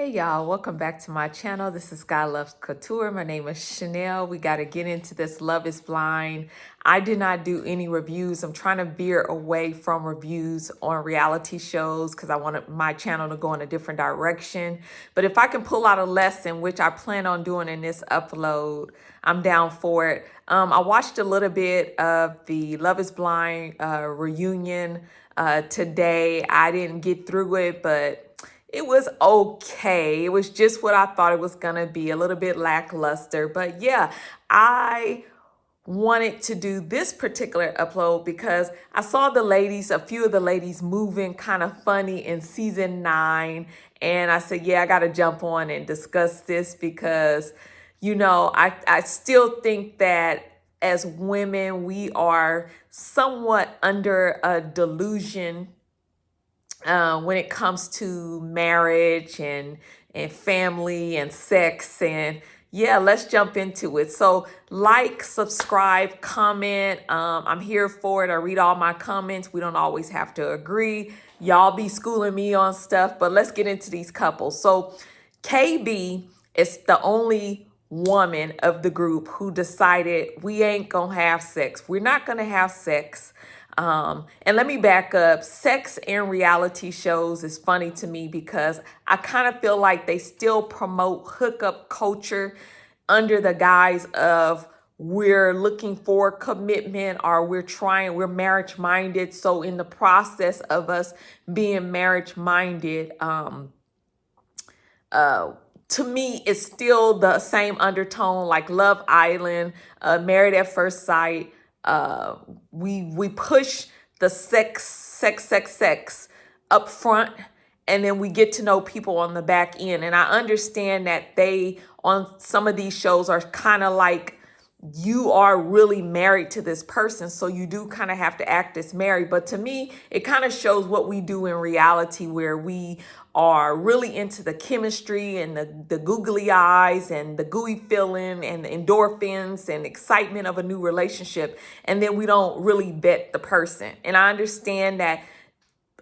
Hey y'all, welcome back to my channel. This is God Loves Couture. My name is Chanel. We got to get into this Love is Blind. I did not do any reviews. I'm trying to veer away from reviews on reality shows because I wanted my channel to go in a different direction. But if I can pull out a lesson, which I plan on doing in this upload, I'm down for it. I watched a little bit of the Love is Blind reunion today. I didn't get through it, but it was okay. It was just what I thought it was going to be, a little bit lackluster. But yeah, I wanted to do this particular upload because I saw the ladies, a few of the ladies moving kind of funny in season 9. And I said, yeah, I got to jump on and discuss this because, I still think that as women, we are somewhat under a delusion when it comes to marriage and family and sex. And yeah, let's jump into it. So like, subscribe, comment. I'm here for it. I read all my comments. We don't always have to agree. Y'all be schooling me on stuff, but let's get into these couples. So KB is the only woman of the group who decided we ain't gonna have sex. We're not gonna have sex. And let me back up. Sex in reality shows is funny to me because I kind of feel like they still promote hookup culture under the guise of we're looking for commitment or we're marriage minded. So in the process of us being marriage minded, to me, it's still the same undertone like Love Island, Married at First Sight. We push the sex up front, and then we get to know people on the back end. And I understand that they, on some of these shows, are kind of like, you are really married to this person, so you do kind of have to act as married. But to me, it kind of shows what we do in reality, where we are really into the chemistry and the googly eyes and the gooey feeling and the endorphins and excitement of a new relationship. And then we don't really vet the person. And I understand that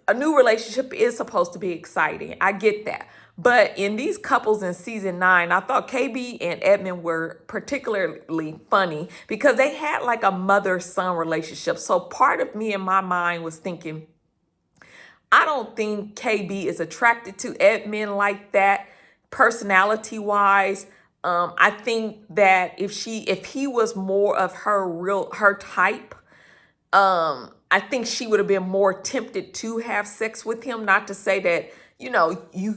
a new relationship is supposed to be exciting. I get that. But in these couples in season 9, I thought KB and Edmund were particularly funny because they had like a mother-son relationship. So part of me in my mind was thinking, I don't think KB is attracted to Edmund like that, personality-wise. I think that if he was more of her type, I think she would have been more tempted to have sex with him. Not to say that,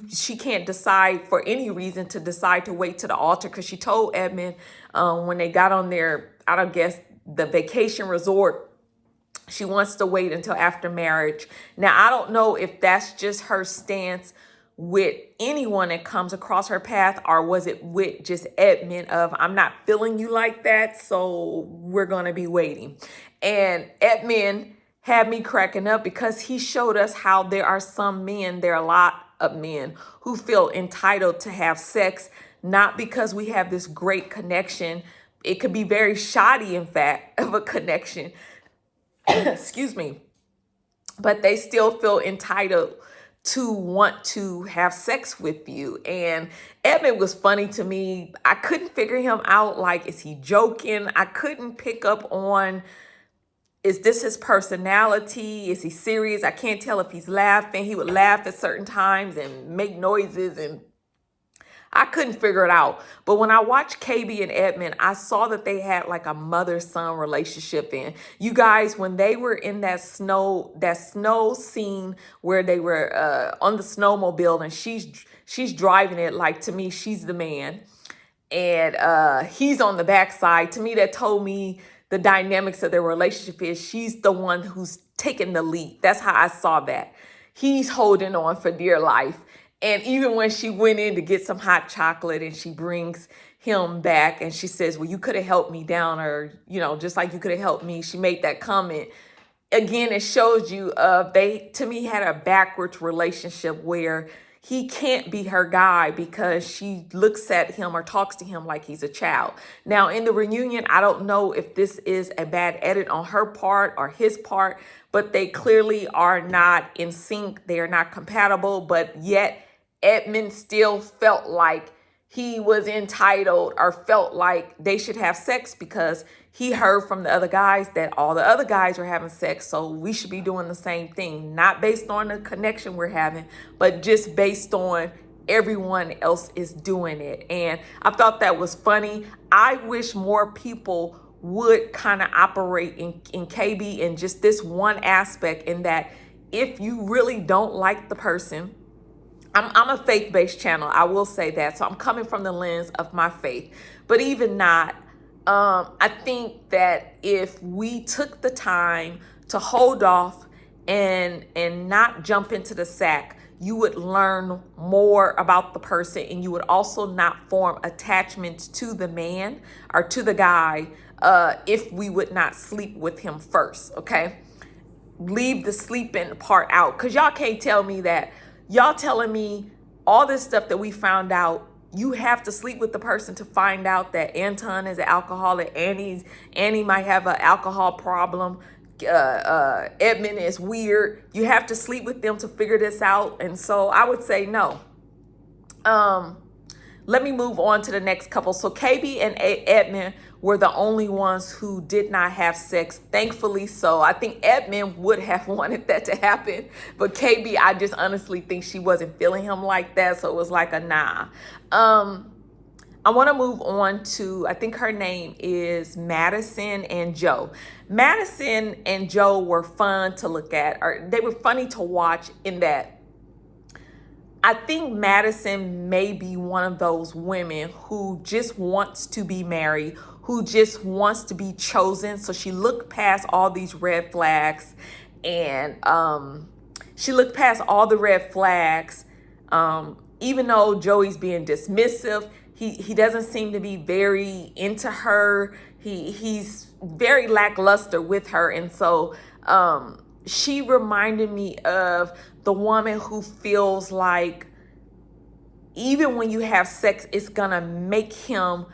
she can't decide for any reason to decide to wait to the altar, because she told Edmund when they got on their, I don't guess, the vacation resort, she wants to wait until after marriage. Now, I don't know if that's just her stance with anyone that comes across her path, or was it with just Edmund of, I'm not feeling you like that, so we're going to be waiting. And Edmund had me cracking up because he showed us how there are a lot of men who feel entitled to have sex, not because we have this great connection. It could be very shoddy, in fact, of a connection. Excuse me. But they still feel entitled to want to have sex with you. And Edmund was funny to me. I couldn't figure him out. Like, is he joking? I couldn't pick up on, is this his personality? Is he serious? I can't tell if he's laughing. He would laugh at certain times and make noises, and I couldn't figure it out. But when I watched KB and Edmund, I saw that they had like a mother-son relationship. In you guys, when they were in that snow scene where they were on the snowmobile, and she's driving it, like, to me, she's the man, and he's on the backside. To me, that told me the dynamics of their relationship is she's the one who's taking the lead. That's how I saw that. He's holding on for dear life. And even when she went in to get some hot chocolate and she brings him back and she says, well, you could have helped me down, or, just like you could have helped me. She made that comment. Again, it shows you they, to me, had a backwards relationship where he can't be her guy because she looks at him or talks to him like he's a child. Now, in the reunion, I don't know if this is a bad edit on her part or his part, but they clearly are not in sync. They are not compatible, but yet Edmund still felt like he was entitled or felt like they should have sex because he heard from the other guys that all the other guys were having sex. So we should be doing the same thing, not based on the connection we're having, but just based on everyone else is doing it. And I thought that was funny. I wish more people would kind of operate in KB in just this one aspect, in that if you really don't like the person, I'm a faith-based channel, I will say that. So I'm coming from the lens of my faith. But even not, I think that if we took the time to hold off and not jump into the sack, you would learn more about the person, and you would also not form attachments to the man or to the guy if we would not sleep with him first, okay? Leave the sleeping part out, because y'all can't tell me that. Y'all telling me all this stuff that we found out, you have to sleep with the person to find out that Anton is an alcoholic, Annie might have an alcohol problem, Edmund is weird. You have to sleep with them to figure this out. And so I would say no. Let me move on to the next couple. So KB and Edmund were the only ones who did not have sex, thankfully so. I think Edmund would have wanted that to happen, but KB, I just honestly think she wasn't feeling him like that, so it was like a nah. I want to move on to, I think her name is Madison and Joe. Madison and Joe were fun to look at, or they were funny to watch, in that I think Madison may be one of those women who just wants to be married, who just wants to be chosen. So she looked past all these red flags, and she looked past all the red flags. Even though Joey's being dismissive, he doesn't seem to be very into her. He's very lackluster with her. And so she reminded me of the woman who feels like even when you have sex, it's gonna make him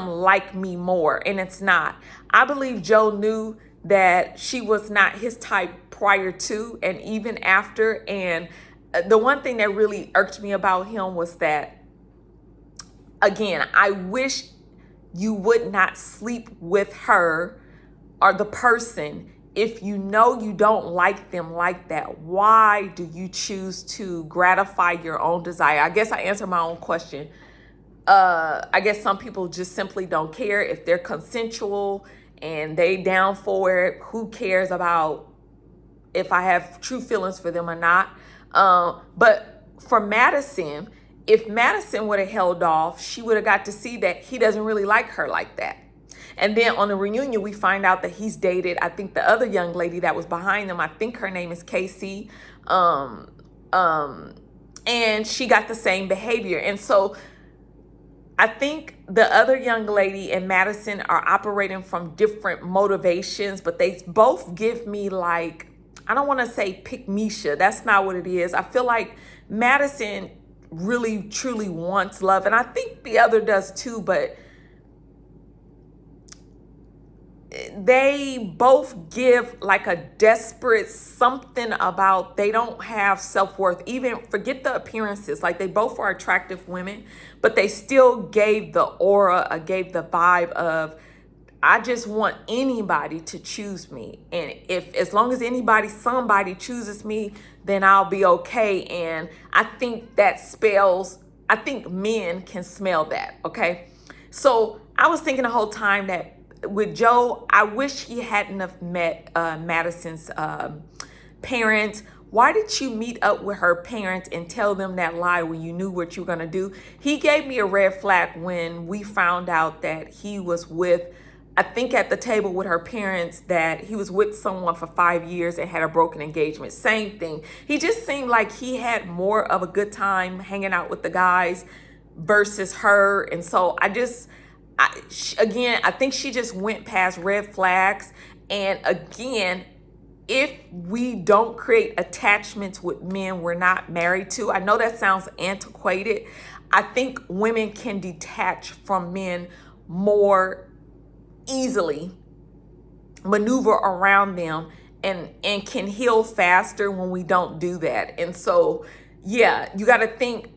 like me more, and it's not. I believe Joe knew that she was not his type prior to and even after. And the one thing that really irked me about him was that, again, I wish you would not sleep with her or the person if you know you don't like them like that. Why do you choose to gratify your own desire? I guess I answered my own question. I guess some people just simply don't care. If they're consensual and they down for it, who cares about if I have true feelings for them or not? But for Madison, if Madison would have held off, she would have got to see that he doesn't really like her like that. And then on the reunion, we find out that he's dated, I think, the other young lady that was behind them. I think her name is Casey. And she got the same behavior. And so I think the other young lady and Madison are operating from different motivations, but they both give me, like, I don't want to say pick Misha. That's not what it is. I feel like Madison really, truly wants love. And I think the other does too, but they both give like a desperate something about they don't have self-worth. Even forget the appearances, like they both are attractive women, but they still gave the aura, gave the vibe of, I just want anybody to choose me, and if as long as somebody chooses me, then I'll be okay. And I think that spells, I think men can smell that. Okay, so I was thinking the whole time that with Joe, I wish he hadn't have met Madison's parents. Why did you meet up with her parents and tell them that lie when you knew what you were gonna do? He gave me a red flag when we found out that he was with, I think at the table with her parents, that he was with someone for 5 years and had a broken engagement. Same thing. He just seemed like he had more of a good time hanging out with the guys versus her. And so I think she just went past red flags. And again, if we don't create attachments with men we're not married to, I know that sounds antiquated. I think women can detach from men more easily, maneuver around them, and can heal faster when we don't do that. And so, yeah, you got to think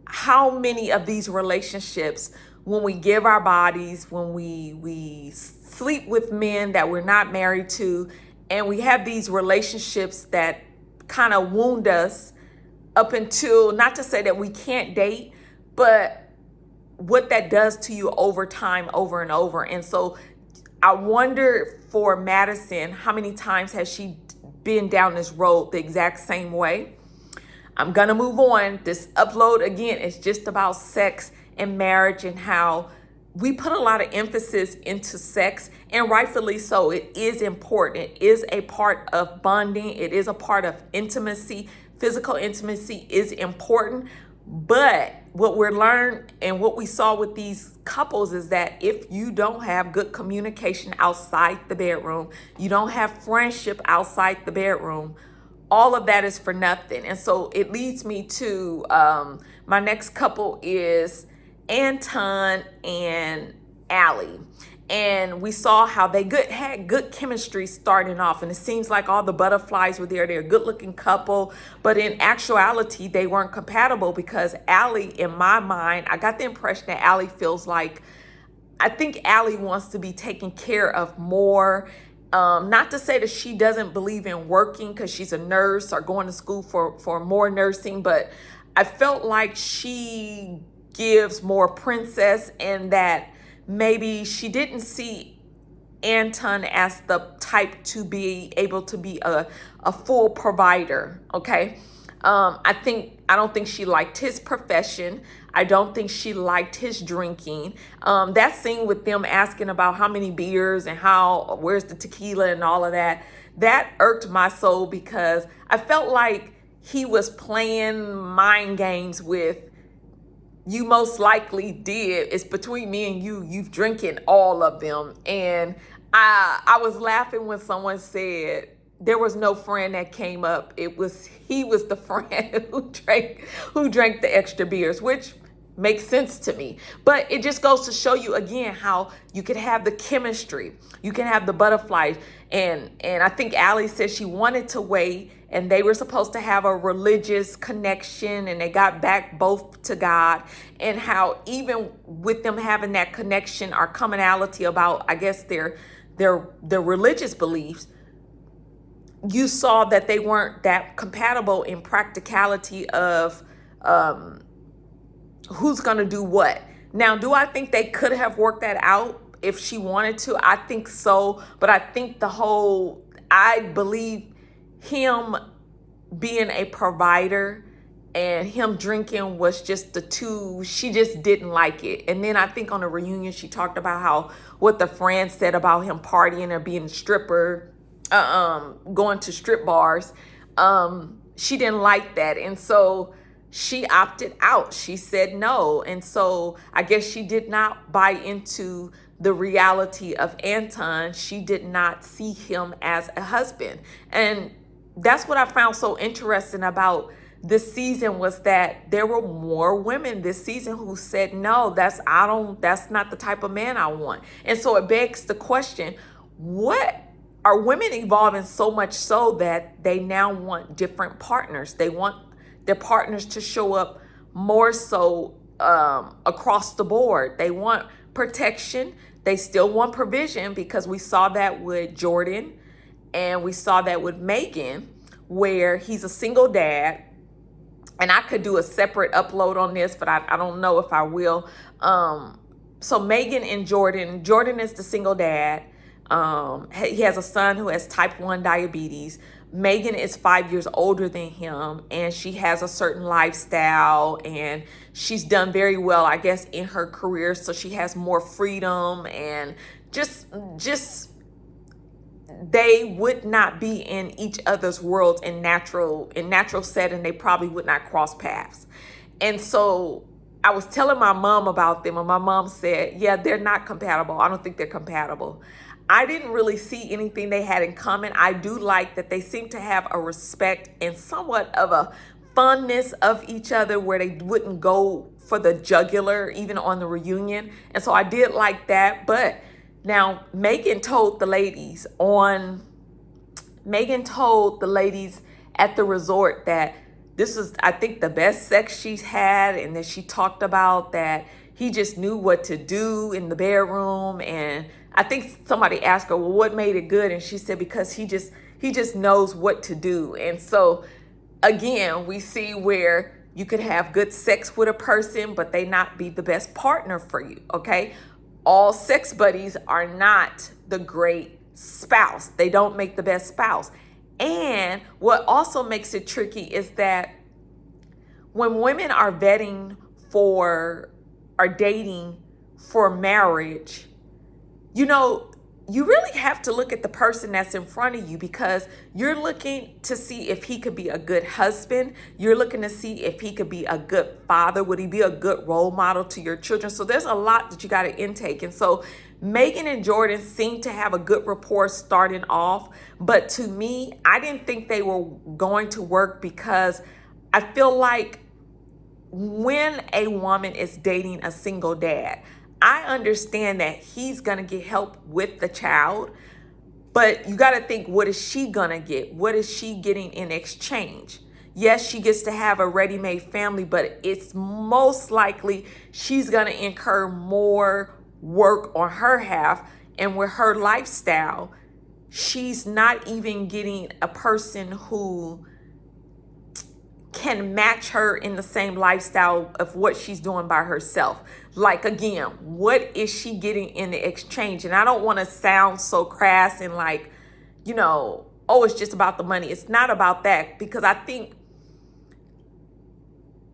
how many of these relationships, when we give our bodies, when we sleep with men that we're not married to, and we have these relationships that kind of wound us up until, not to say that we can't date, but what that does to you over time, over and over. And so I wonder for Madison, how many times has she been down this road the exact same way? I'm going to move on. This upload, again, is just about sex and marriage and how we put a lot of emphasis into sex, and rightfully so. It is important. It is a part of bonding. It is a part of intimacy. Physical intimacy is important. But what we're learned and what we saw with these couples is that if you don't have good communication outside the bedroom, you don't have friendship outside the bedroom, all of that is for nothing. And so it leads me to my next couple is Anton and Allie. And we saw how they had good chemistry starting off. And it seems like all the butterflies were there. They're a good looking couple. But in actuality, they weren't compatible because Allie, in my mind, I got the impression that Allie feels like, I think Allie wants to be taken care of more. Not to say that she doesn't believe in working because she's a nurse or going to school for more nursing, but I felt like she gives more princess, and that maybe she didn't see Anton as the type to be able to be a full provider. Okay. I don't think she liked his profession. I don't think she liked his drinking. That scene with them asking about how many beers and where's the tequila and all of that, that irked my soul because I felt like he was playing mind games with, you most likely did. It's between me and you. You've drinking all of them. And I was laughing when someone said there was no friend that came up. He was the friend who drank the extra beers, which makes sense to me. But it just goes to show you again how you could have the chemistry, you can have the butterflies. And I think Allie said she wanted to wait, and they were supposed to have a religious connection, and they got back both to God. And how even with them having that connection or commonality about, I guess, their religious beliefs, you saw that they weren't that compatible in practicality of who's going to do what. Now, do I think they could have worked that out if she wanted to? I think so. But I think I believe him being a provider and him drinking was just the two. She just didn't like it. And then I think on the reunion, she talked about what the friends said about him partying or being a stripper, going to strip bars. She didn't like that. And so she opted out. She said no. And so I guess she did not buy into the reality of Anton. She did not see him as a husband. And that's what I found so interesting about this season, was that there were more women this season who said, no, that's not the type of man I want. And so it begs the question, what are women evolving so much so that they now want different partners? They want their partners to show up more so across the board. They want protection. They still want provision, because we saw that with Jordan and we saw that with Megan, where he's a single dad. And I could do a separate upload on this, but I don't know if I will. So Megan and Jordan is the single dad. He has a son who has type 1 diabetes. Megan is 5 years older than him, and she has a certain lifestyle, and she's done very well, I guess, in her career. So she has more freedom, and just they would not be in each other's worlds in natural setting. They probably would not cross paths. And so I was telling my mom about them, and my mom said, yeah, they're not compatible. I don't think they're compatible. I didn't really see anything they had in common. I do like that they seem to have a respect and somewhat of a fondness of each other, where they wouldn't go for the jugular even on the reunion. And so I did like that. But Now, Megan told the ladies at the resort that this was, I think, the best sex she's had, and that she talked about that he just knew what to do in the bedroom. And I think somebody asked her, well, what made it good? And she said, because he just knows what to do. And so again, we see where you could have good sex with a person, but they not be the best partner for you, okay? All sex buddies are not the great spouse. They don't make the best spouse. And what also makes it tricky is that when women are dating for marriage, you really have to look at the person that's in front of you, because you're looking to see if he could be a good husband. You're looking to see if he could be a good father. Would he be a good role model to your children? So there's a lot that you got to intake. And so Megan and Jordan seemed to have a good rapport starting off. But to me, I didn't think they were going to work, because I feel like when a woman is dating a single dad, I understand that he's going to get help with the child, but you got to think, what is she going to get? What is she getting in exchange? Yes, she gets to have a ready-made family, but it's most likely she's going to incur more work on her half. And with her lifestyle, she's not even getting a person who can match her in the same lifestyle of what she's doing by herself. Like, again, what is she getting in the exchange? And I don't want to sound so crass and like, oh, it's just about the money. It's not about that, because I think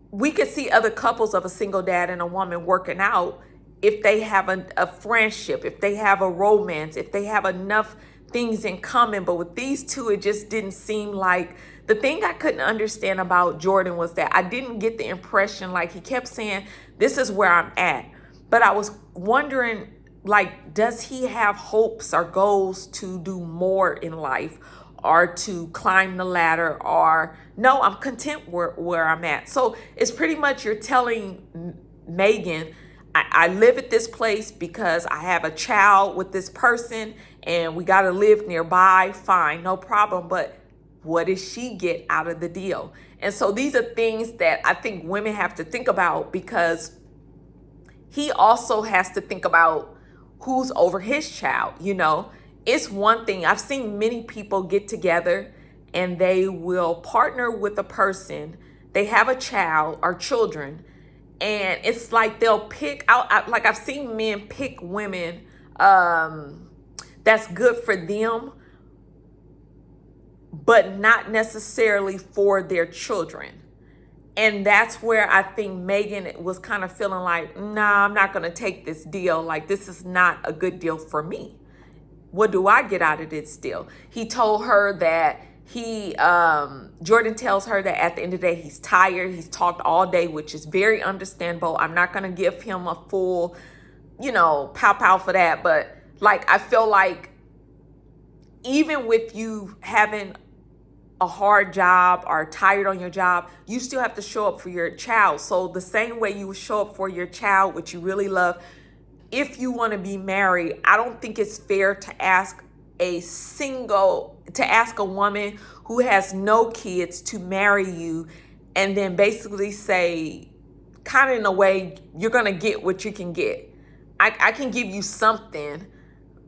we could see other couples of a single dad and a woman working out if they have a friendship, if they have a romance, if they have enough things in common. But with these two, it just didn't seem like. The thing I couldn't understand about Jordan was that I didn't get the impression, like, he kept saying, this is where I'm at. But I was wondering, like, does he have hopes or goals to do more in life, or to climb the ladder, or no, I'm content where I'm at. So it's pretty much, you're telling Megan, I live at this place because I have a child with this person and we got to live nearby. Fine, no problem. But what does she get out of the deal? And so these are things that I think women have to think about, because he also has to think about who's over his child. It's one thing. I've seen many people get together and they will partner with a person. They have a child or children, and it's like they'll pick out, like I've seen men pick women that's good for them, but not necessarily for their children. And that's where I think Megan was kind of feeling like, nah, I'm not going to take this deal. Like, this is not a good deal for me. What do I get out of this deal? He told her that Jordan tells her that at the end of the day, he's tired. He's talked all day, which is very understandable. I'm not going to give him a full, pow for that. But like, I feel like even with you having a hard job or tired on your job, you still have to show up for your child. So the same way you show up for your child, which you really love, if you want to be married, I don't think it's fair to ask a woman who has no kids to marry you, and then basically say, kind of in a way, you're going to get what you can get. I can give you something,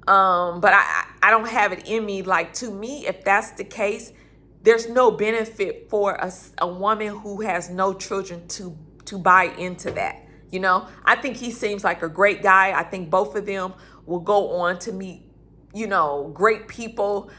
but I don't have it in me. Like, to me, if that's the case, there's no benefit for a woman who has no children to buy into that. I think he seems like a great guy. I think both of them will go on to meet, great people.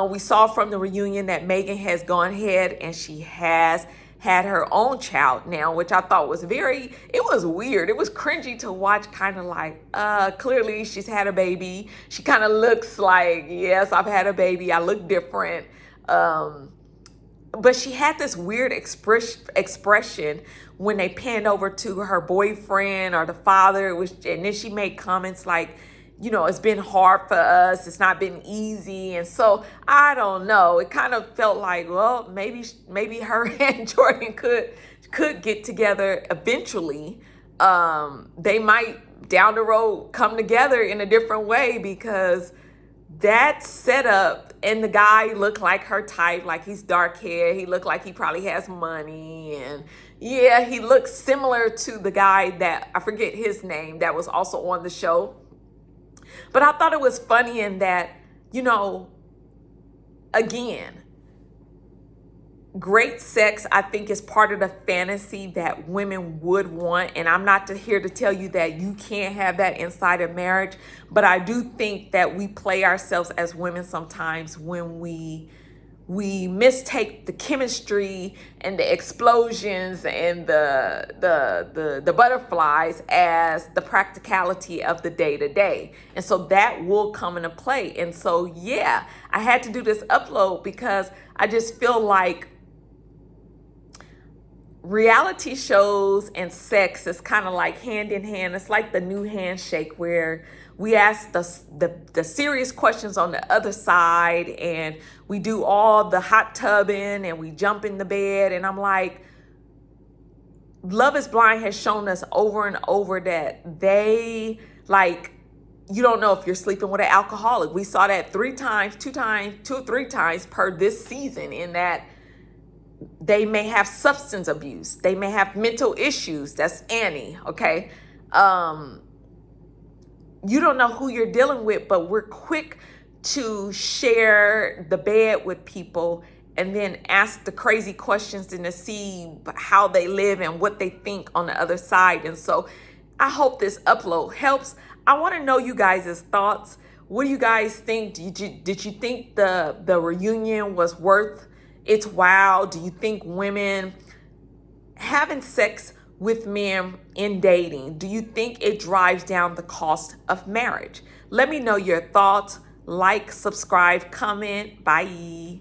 We saw from the reunion that Megan has gone ahead and she has had her own child now, which I thought was it was weird. It was cringy to watch, kind of like, clearly she's had a baby. She kind of looks like, yes, I've had a baby. I look different. But she had this weird expression when they panned over to her boyfriend or the father, and then she made comments like, it's been hard for us. It's not been easy. And so I don't know. It kind of felt like, well, maybe her and Jordan could get together eventually. They might down the road come together in a different way, because that setup, and the guy looked like her type, like he's dark hair, he looked like he probably has money, and yeah, he looks similar to the guy that I forget his name that was also on the show. But I thought it was funny in that, you know, again, great sex, I think, is part of the fantasy that women would want. And I'm not here to tell you that you can't have that inside of marriage. But I do think that we play ourselves as women sometimes when we mistake the chemistry and the explosions and the butterflies as the practicality of the day to day. And so that will come into play. And so, yeah, I had to do this upload because I just feel like reality shows and sex is kind of like hand in hand. It's like the new handshake, where we ask the serious questions on the other side, and we do all the hot tubbing and we jump in the bed. And I'm like, Love is Blind has shown us over and over that they, like, you don't know if you're sleeping with an alcoholic. We saw that two or three times per this season, in that they may have substance abuse. They may have mental issues. That's Annie, okay? You don't know who you're dealing with, but we're quick to share the bed with people and then ask the crazy questions and to see how they live and what they think on the other side. And so I hope this upload helps. I want to know you guys' thoughts. What do you guys think? Did you think the reunion was worth its while? Do you think women having sex with men in dating, do you think it drives down the cost of marriage? Let me know your thoughts. Like, subscribe, comment. Bye.